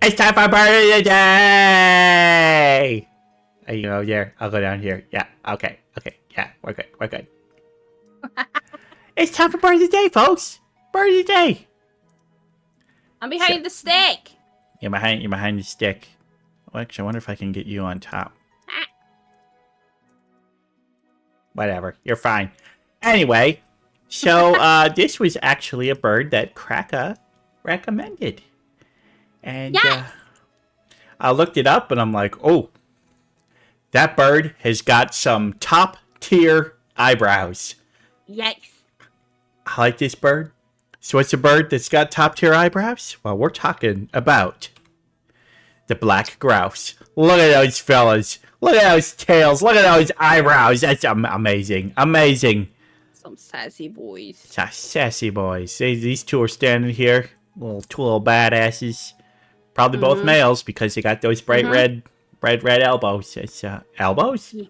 It's time for birthday day! You go there. I'll go down here. Yeah. Okay. Okay. Yeah. We're good. We're good. It's time for birthday day, folks. Birthday day. I'm behind the stick. You're behind the stick. Well, actually, I wonder if I can get you on top. Whatever. You're fine. Anyway, so this was actually a bird that Kraka recommended. And Yes. I looked it up and I'm like, oh, that bird has got some top tier eyebrows. Yes. I like this bird. So what's a bird that's got top tier eyebrows? Well, we're talking about the black grouse. Look at those fellas. Look at those tails. Look at those eyebrows. That's amazing. Amazing. Some sassy boys. Sassy boys. These two are standing here. Two little badasses. Probably both males because they got those bright red elbows. It's elbows? Yeah.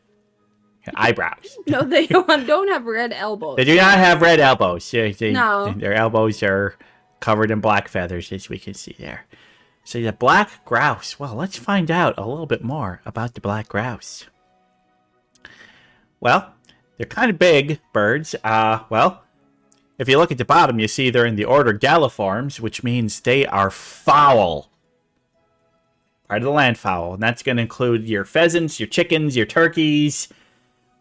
Eyebrows. No, they don't have red elbows. They do not have red elbows. No. Their elbows are covered in black feathers, as we can see there. So the black grouse. Well, let's find out a little bit more about the black grouse. Well, they're kind of big birds. Well, if you look at the bottom, you see they're in the order Galliforms, which means they are fowl. Part of the land fowl. And that's going to include your pheasants, your chickens, your turkeys,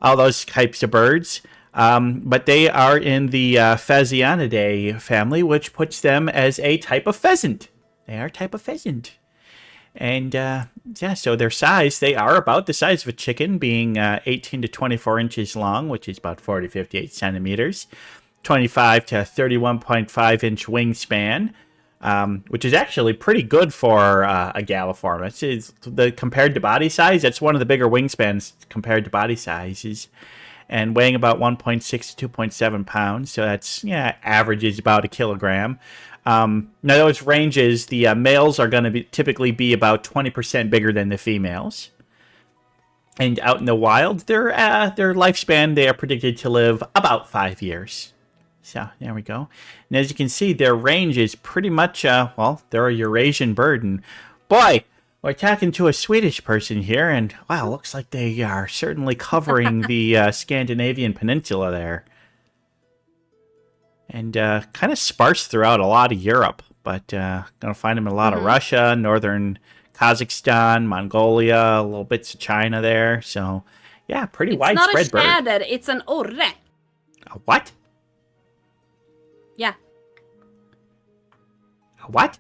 all those types of birds. But they are in the Phasianidae family, which puts them as a type of pheasant. They are a type of pheasant. And, yeah, so their size, they are about the size of a chicken, being 18 to 24 inches long, which is about 40 to 58 centimeters. 25 to 31.5 inch wingspan, which is actually pretty good for a Galliform. It's compared to body size, that's one of the bigger wingspans compared to body sizes. And weighing about 1.6 to 2.7 pounds, so that's, yeah, average is about a kilogram. Now those ranges, the males are going to typically be about 20% bigger than the females. And out in the wild, their lifespan, they are predicted to live about 5 years. So there we go. And as you can see, their range is pretty much, well, they're a Eurasian bird. And boy, we're talking to a Swedish person here, and wow, looks like they are certainly covering the Scandinavian peninsula there. And kind of sparse throughout a lot of Europe, but gonna find them in a lot of Russia, northern Kazakhstan, Mongolia, little bits of China there. So yeah, pretty widespread bird. It's not a tjäder, it's an orre. A what? Yeah. A what?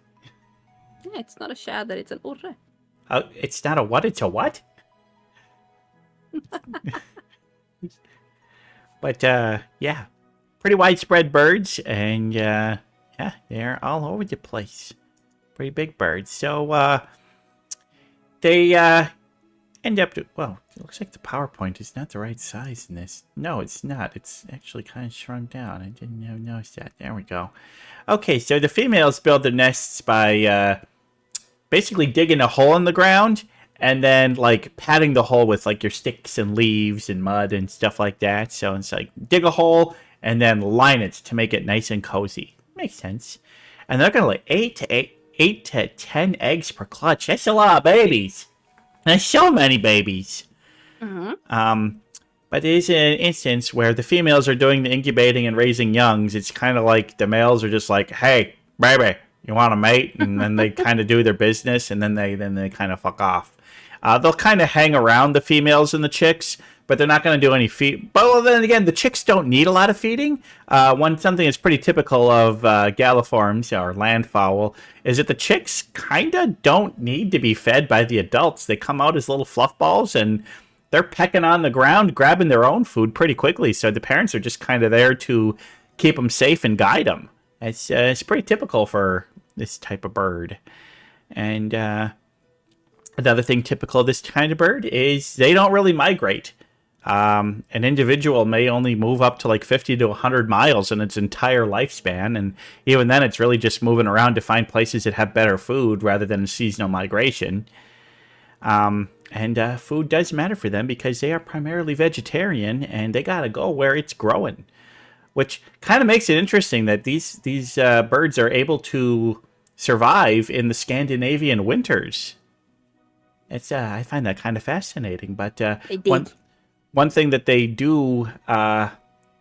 Yeah, it's not a tjäder, it's an orre. Oh, it's not a what? It's a what? But yeah. Pretty widespread birds, and yeah, they're all over the place. Pretty big birds. So they end up to, well, it looks like the PowerPoint is not the right size in this. No, it's not. It's actually kind of shrunk down. I didn't even notice that. There we go. Okay, so the females build their nests by basically digging a hole in the ground and then like patting the hole with like your sticks and leaves and mud and stuff like that. So it's like dig a hole and then line it to make it nice and cozy. Makes sense. And they're going to lay 8 to 10 eggs per clutch. That's a lot of babies. That's so many babies. But there's an instance where the females are doing the incubating and raising youngs. It's kind of like the males are just like, hey, baby, you want to mate? And then they kind of do their business, and then they kind of fuck off. They'll kind of hang around the females and the chicks, but they're not going to do any feed. But well, then again, the chicks don't need a lot of feeding. Something that's pretty typical of Galliforms or landfowl is that the chicks kind of don't need to be fed by the adults. They come out as little fluff balls, and they're pecking on the ground, grabbing their own food pretty quickly. So the parents are just kind of there to keep them safe and guide them. It's pretty typical for this type of bird. And another thing typical of this kind of bird is they don't really migrate. An individual may only move up to like 50 to 100 miles in its entire lifespan, and even then it's really just moving around to find places that have better food rather than seasonal migration. And food does matter for them because they are primarily vegetarian, and they gotta go where it's growing, which kind of makes it interesting that these birds are able to survive in the Scandinavian winters. It's I find that kind of fascinating. But They did. one thing that they do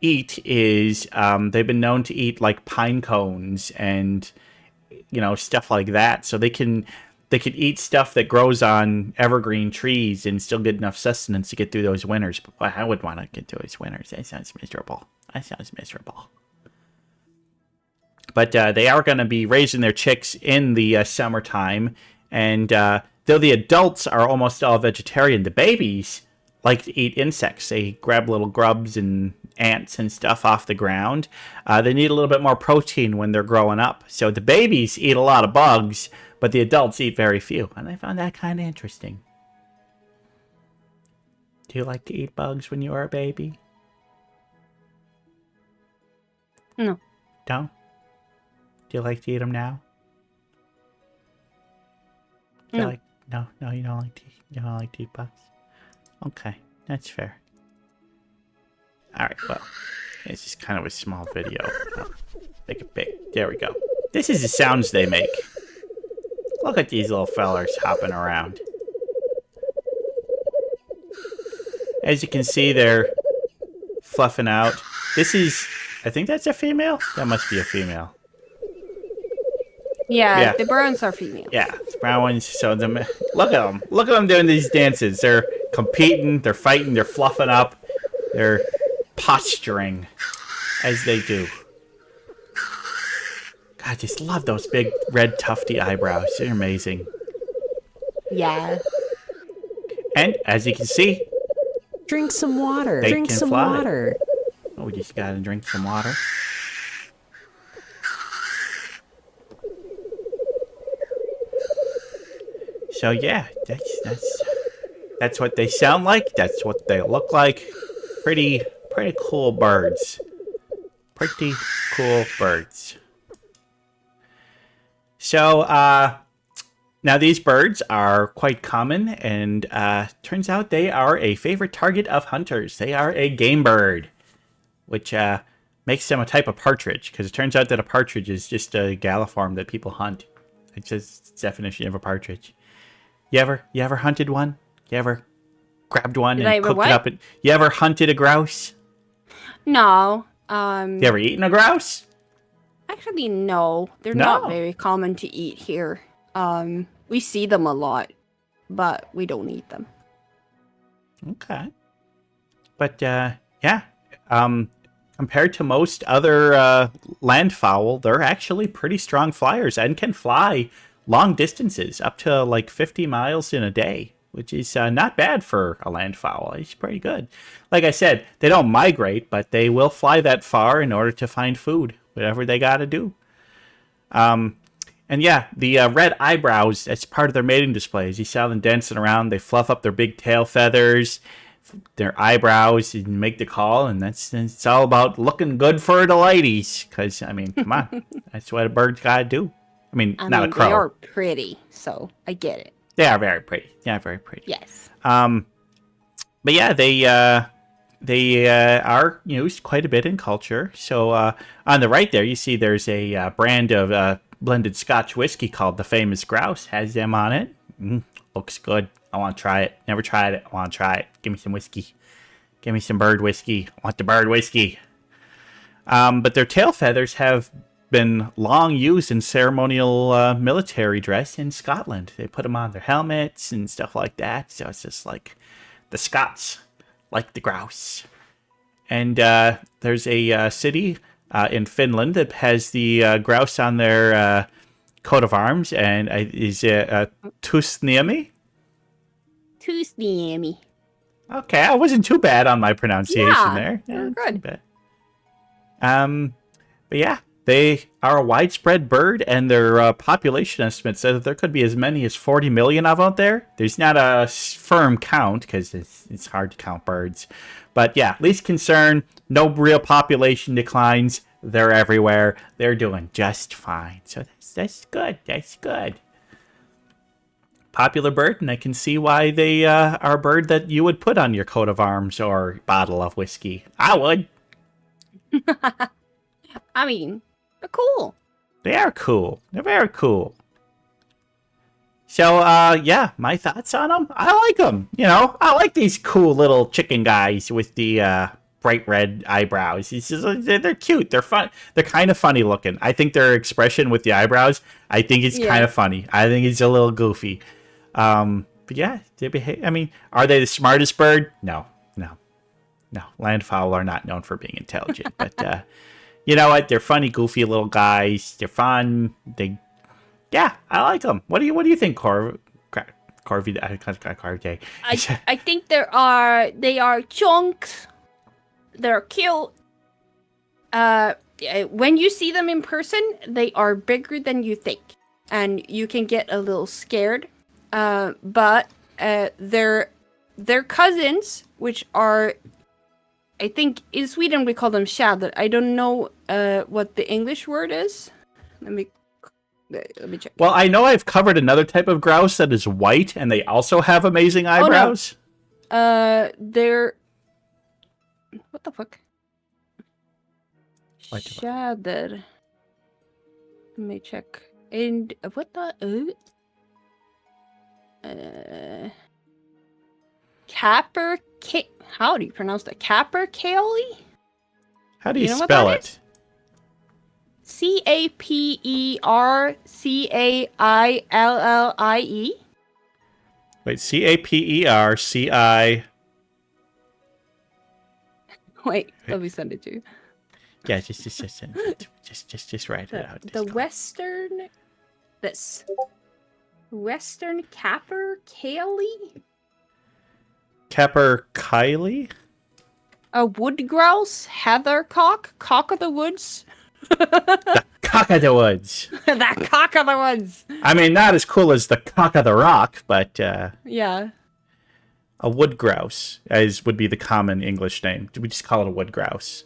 eat is they've been known to eat like pine cones and stuff like that. So they can eat stuff that grows on evergreen trees and still get enough sustenance to get through those winters. But boy, I wouldn't want to get through those winters. That sounds miserable. But they are going to be raising their chicks in the summertime. And though the adults are almost all vegetarian, the babies like to eat insects. They grab little grubs and ants and stuff off the ground. They need a little bit more protein when they're growing up. So the babies eat a lot of bugs, but the adults eat very few. And I found that kind of interesting. Do you like to eat bugs when you were a baby? No. Don't? Do you like to eat them now? No. No, you don't like to eat bugs. Okay, that's fair. Alright, well, this is kind of a small video. Make it big. There we go. This is the sounds they make. Look at these little fellers hopping around. As you can see, they're fluffing out. This is, I think that's a female? That must be a female. Yeah, the browns are female. Yeah, brown ones. So look at them. Look at them doing these dances. They're competing. They're fighting. They're fluffing up. They're posturing as they do. God, I just love those big red tufty eyebrows. They're amazing. Yeah. And as you can see, drink some water. They Drink can some fly. water. Oh, we just gotta drink some water. So yeah, that's what they sound like. That's what they look like. Pretty cool birds. Pretty cool birds. So now these birds are quite common, and turns out they are a favorite target of hunters. They are a game bird, which makes them a type of partridge, because it turns out that a partridge is just a galliform that people hunt. It's just the definition of a partridge. You ever hunted one? You ever grabbed one and cooked it up? You ever hunted a grouse? No. You ever eaten a grouse? Actually, no. They're not very common to eat here. We see them a lot, but we don't eat them. Okay. But yeah. Compared to most other land fowl, they're actually pretty strong flyers and can fly long distances, up to like 50 miles in a day, which is not bad for a land fowl. It's pretty good. Like I said, they don't migrate, but they will fly that far in order to find food, whatever they got to do. And yeah, the red eyebrows, that's part of their mating displays. You saw them dancing around. They fluff up their big tail feathers, their eyebrows, and make the call. And it's all about looking good for the ladies. Because, I mean, come on. That's what a bird's got to do. I mean, not a crow. They are pretty, so I get it. They are very pretty. Yeah, very pretty. Yes. But yeah, they are used quite a bit in culture. So on the right there, you see there's a brand of blended Scotch whiskey called the Famous Grouse. Has them on it. Looks good. I want to try it. Never tried it. I want to try it. Give me some whiskey. Give me some bird whiskey. I want the bird whiskey. But their tail feathers have been long used in ceremonial military dress in Scotland. They put them on their helmets and stuff like that. So it's just like the Scots like the grouse. And there's a city in Finland that has the grouse on their coat of arms, and is Tusniemi? Tusniemi. Okay, I wasn't too bad on my pronunciation there. Yeah, good. But yeah, they are a widespread bird, and their population estimate says that there could be as many as 40 million of them out there. There's not a firm count, because it's hard to count birds. But yeah, least concern, no real population declines. They're everywhere. They're doing just fine. So that's good. That's good. Popular bird, and I can see why they are a bird that you would put on your coat of arms or bottle of whiskey. I would. I mean, they're cool. They are cool. They're very cool. So, yeah, my thoughts on them. I like them. You know, I like these cool little chicken guys with the bright red eyebrows. They're cute. They're fun. They're kind of funny looking. I think their expression with the eyebrows, I think it's kind of funny. I think it's a little goofy. But yeah, they behave. I mean, are they the smartest bird? No. Landfowl are not known for being intelligent, but you know what? They're funny, goofy little guys. They're fun. Yeah, I like them. What do you think, Corvy? I think they are chunks. They're cute. When you see them in person, they are bigger than you think, and you can get a little scared. But they're cousins, which are, I think in Sweden we call them tjäder. I don't know what the English word is. Let me check. Well, I know I've covered another type of grouse that is white, and they also have amazing eyebrows. Oh, no. They're... What the fuck? Tjäder. Let me check. And what the... How do you pronounce that? Capercaillie? How do you spell it? Capercaillie. Wait, Caperci. Wait, let me send it to you. Yeah, just write it out. The western... This. Western capercaillie? Capercaillie? A wood grouse, heathercock, cock of the woods. The cock of the woods. That cock of the woods. I mean, not as cool as the cock of the rock, but yeah. A wood grouse would be the common English name. We just call it a wood grouse.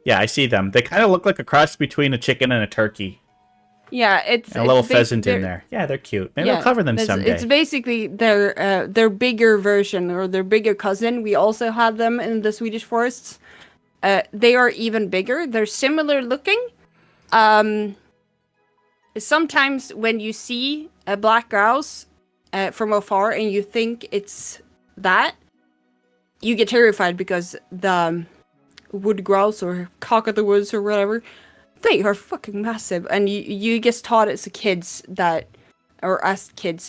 Yeah, I see them. They kind of look like a cross between a chicken and a turkey. Yeah, it's a little pheasant in there. Yeah, they're cute. Maybe I'll cover them someday. It's basically their bigger version or their bigger cousin. We also have them in the Swedish forests. They are even bigger. They're similar looking. Sometimes when you see a black grouse from afar and you think it's that, you get terrified because the wood grouse or cock of the woods or whatever, they are fucking massive, and you get taught as kids,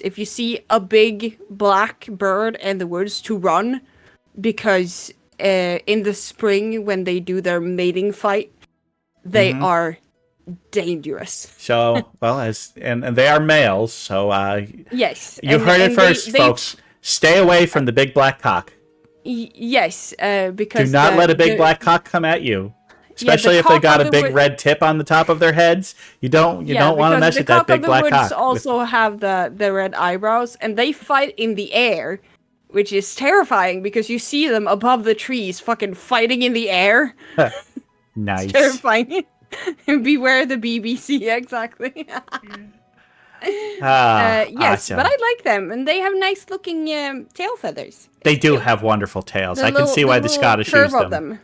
if you see a big black bird in the woods, to run, because in the spring when they do their mating fight, they are dangerous. So, well, and they are males, so yes, you've heard it first, folks. Stay away from the big black cock. Yes, because do not let a big black cock come at you. Especially if they got a big red tip on the top of their heads. You don't want to mess with that big black cock. The cock of the woods also have the red eyebrows, and they fight in the air, which is terrifying because you see them above the trees fucking fighting in the air. Nice. It's terrifying. Beware the BBC, exactly. Yes, awesome. But I like them, and they have nice looking tail feathers. They do have wonderful tails. I can see why the Scottish use them.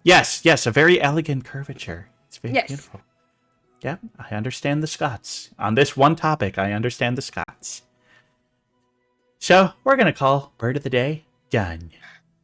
Yes, a very elegant curvature. It's very beautiful. Yep, I understand the Scots. On this one topic, I understand the Scots. So, we're going to call Bird of the Day done.